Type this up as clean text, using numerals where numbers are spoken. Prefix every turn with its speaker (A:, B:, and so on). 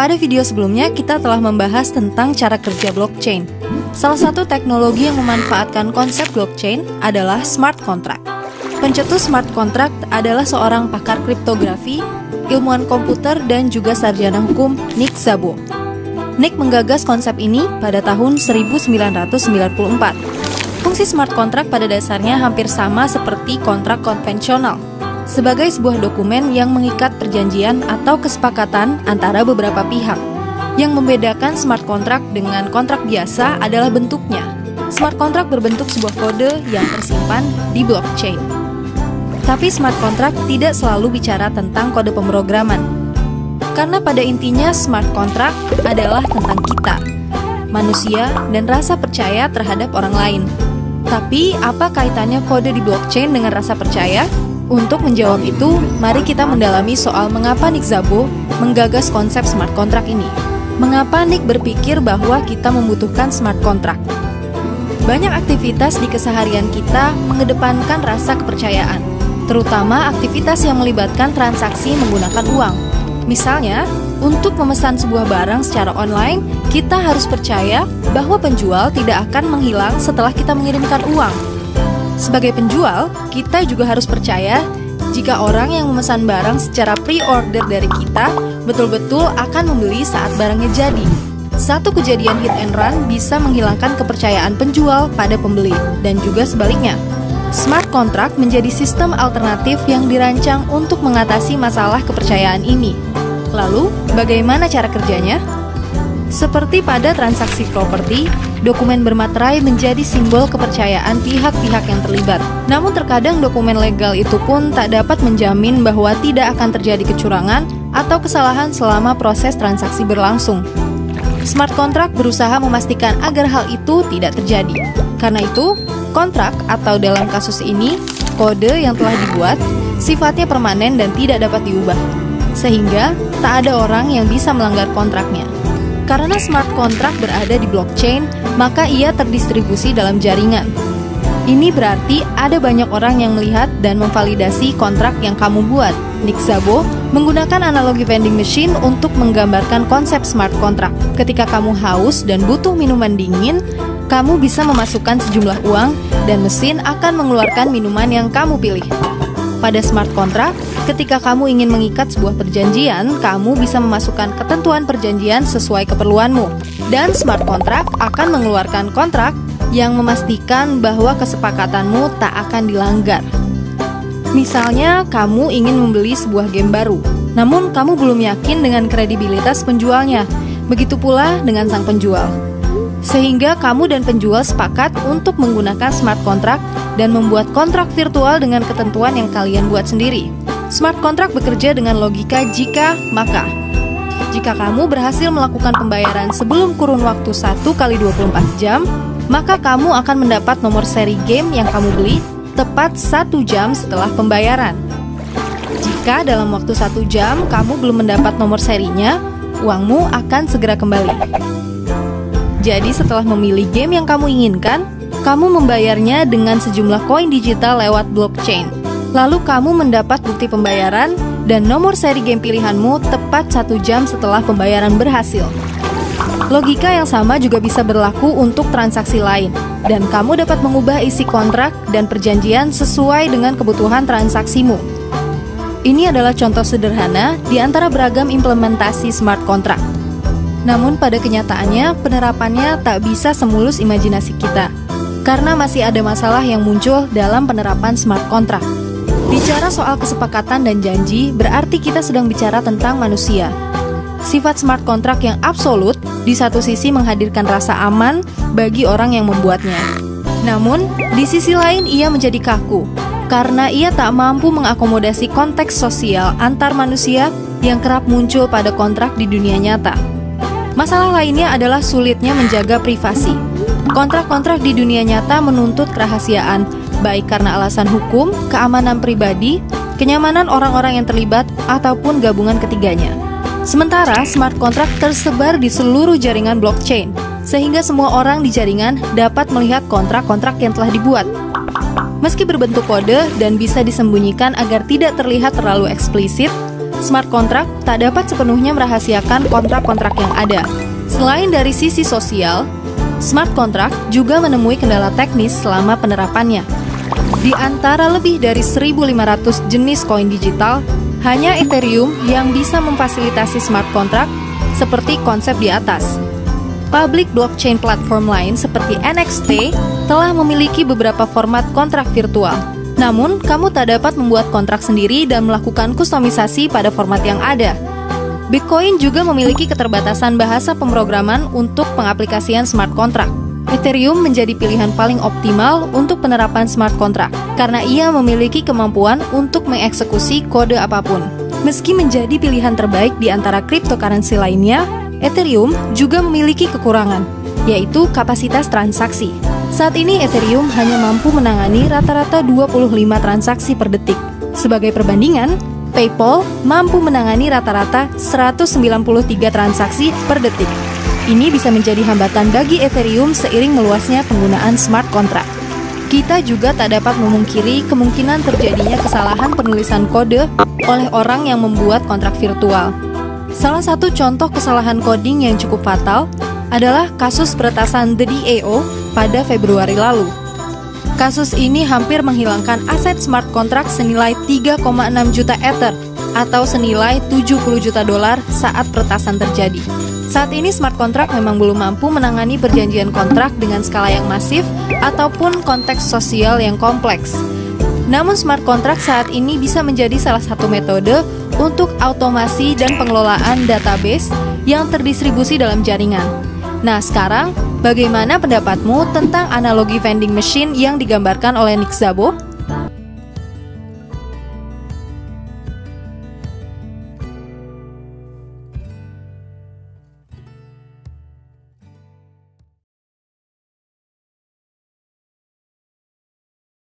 A: Pada video sebelumnya kita telah membahas tentang cara kerja blockchain. Salah satu teknologi yang memanfaatkan konsep blockchain adalah smart contract. Pencetus smart contract adalah seorang pakar kriptografi, ilmuwan komputer, dan juga sarjana hukum Nick Szabo. Nick menggagas konsep ini pada tahun 1994. Fungsi smart contract pada dasarnya hampir sama seperti kontrak konvensional, sebagai sebuah dokumen yang mengikat perjanjian atau kesepakatan antara beberapa pihak. Yang membedakan smart contract dengan kontrak biasa adalah bentuknya. Smart contract berbentuk sebuah kode yang tersimpan di blockchain. Tapi smart contract tidak selalu bicara tentang kode pemrograman. Karena pada intinya smart contract adalah tentang kita, manusia, dan rasa percaya terhadap orang lain. Tapi apa kaitannya kode di blockchain dengan rasa percaya? Untuk menjawab itu, mari kita mendalami soal mengapa Nick Szabo menggagas konsep smart contract ini. Mengapa Nick berpikir bahwa kita membutuhkan smart contract? Banyak aktivitas di keseharian kita mengedepankan rasa kepercayaan, terutama aktivitas yang melibatkan transaksi menggunakan uang. Misalnya, untuk memesan sebuah barang secara online, kita harus percaya bahwa penjual tidak akan menghilang setelah kita mengirimkan uang. Sebagai penjual, kita juga harus percaya jika orang yang memesan barang secara pre-order dari kita betul-betul akan membeli saat barangnya jadi. Satu kejadian hit and run bisa menghilangkan kepercayaan penjual pada pembeli, dan juga sebaliknya. Smart contract menjadi sistem alternatif yang dirancang untuk mengatasi masalah kepercayaan ini. Lalu, bagaimana cara kerjanya? Seperti pada transaksi properti, dokumen bermaterai menjadi simbol kepercayaan pihak-pihak yang terlibat. Namun terkadang dokumen legal itu pun tak dapat menjamin bahwa tidak akan terjadi kecurangan atau kesalahan selama proses transaksi berlangsung. Smart contract berusaha memastikan agar hal itu tidak terjadi. Karena itu, kontrak atau dalam kasus ini, kode yang telah dibuat sifatnya permanen dan tidak dapat diubah. Sehingga tak ada orang yang bisa melanggar kontraknya. Karena smart contract berada di blockchain, maka ia terdistribusi dalam jaringan. Ini berarti ada banyak orang yang melihat dan memvalidasi kontrak yang kamu buat. Nick Szabo menggunakan analogi vending machine untuk menggambarkan konsep smart contract. Ketika kamu haus dan butuh minuman dingin, kamu bisa memasukkan sejumlah uang dan mesin akan mengeluarkan minuman yang kamu pilih. Pada smart contract, ketika kamu ingin mengikat sebuah perjanjian, kamu bisa memasukkan ketentuan perjanjian sesuai keperluanmu. Dan smart contract akan mengeluarkan kontrak yang memastikan bahwa kesepakatanmu tak akan dilanggar. Misalnya, kamu ingin membeli sebuah game baru, namun kamu belum yakin dengan kredibilitas penjualnya. Begitu pula dengan sang penjual. Sehingga kamu dan penjual sepakat untuk menggunakan smart contract dan membuat kontrak virtual dengan ketentuan yang kalian buat sendiri. Smart contract bekerja dengan logika jika, maka. Jika kamu berhasil melakukan pembayaran sebelum kurun waktu 1x24 jam, maka kamu akan mendapat nomor seri game yang kamu beli tepat 1 jam setelah pembayaran. Jika dalam waktu 1 jam kamu belum mendapat nomor serinya, uangmu akan segera kembali. Jadi setelah memilih game yang kamu inginkan, kamu membayarnya dengan sejumlah koin digital lewat blockchain. Lalu kamu mendapat bukti pembayaran dan nomor seri game pilihanmu tepat 1 jam setelah pembayaran berhasil. Logika yang sama juga bisa berlaku untuk transaksi lain, dan kamu dapat mengubah isi kontrak dan perjanjian sesuai dengan kebutuhan transaksimu. Ini adalah contoh sederhana di antara beragam implementasi smart contract. Namun pada kenyataannya, penerapannya tak bisa semulus imajinasi kita, karena masih ada masalah yang muncul dalam penerapan smart contract. Bicara soal kesepakatan dan janji, berarti kita sedang bicara tentang manusia. Sifat smart contract yang absolut, di satu sisi menghadirkan rasa aman bagi orang yang membuatnya. Namun, di sisi lain ia menjadi kaku, karena ia tak mampu mengakomodasi konteks sosial antar manusia yang kerap muncul pada kontrak di dunia nyata. Masalah lainnya adalah sulitnya menjaga privasi. Kontrak-kontrak di dunia nyata menuntut kerahasiaan, baik karena alasan hukum, keamanan pribadi, kenyamanan orang-orang yang terlibat, ataupun gabungan ketiganya. Sementara smart contract tersebar di seluruh jaringan blockchain, sehingga semua orang di jaringan dapat melihat kontrak-kontrak yang telah dibuat. Meski berbentuk kode dan bisa disembunyikan agar tidak terlihat terlalu eksplisit, Smart contract tak dapat sepenuhnya merahasiakan kontrak-kontrak yang ada. Selain dari sisi sosial, smart contract juga menemui kendala teknis selama penerapannya. Di antara lebih dari 1.500 jenis koin digital, hanya Ethereum yang bisa memfasilitasi smart contract seperti konsep di atas. Public blockchain platform lain seperti NXT telah memiliki beberapa format kontrak virtual. Namun, kamu tak dapat membuat kontrak sendiri dan melakukan kustomisasi pada format yang ada. Bitcoin juga memiliki keterbatasan bahasa pemrograman untuk pengaplikasian smart contract. Ethereum menjadi pilihan paling optimal untuk penerapan smart contract karena ia memiliki kemampuan untuk mengeksekusi kode apapun. Meski menjadi pilihan terbaik di antara cryptocurrency lainnya, Ethereum juga memiliki kekurangan, yaitu kapasitas transaksi. Saat ini Ethereum hanya mampu menangani rata-rata 25 transaksi per detik. Sebagai perbandingan, PayPal mampu menangani rata-rata 193 transaksi per detik. Ini bisa menjadi hambatan bagi Ethereum seiring meluasnya penggunaan smart contract. Kita juga tak dapat memungkiri kemungkinan terjadinya kesalahan penulisan kode oleh orang yang membuat kontrak virtual. Salah satu contoh kesalahan coding yang cukup fatal adalah kasus peretasan The DAO pada Februari lalu. Kasus ini hampir menghilangkan aset smart contract senilai 3,6 juta Ether atau senilai 70 juta dolar saat peretasan terjadi. Saat ini smart contract memang belum mampu menangani perjanjian kontrak dengan skala yang masif ataupun konteks sosial yang kompleks. Namun smart contract saat ini bisa menjadi salah satu metode untuk automasi dan pengelolaan database yang terdistribusi dalam jaringan. Nah, sekarang bagaimana pendapatmu tentang analogi vending machine yang digambarkan oleh Nick Szabo?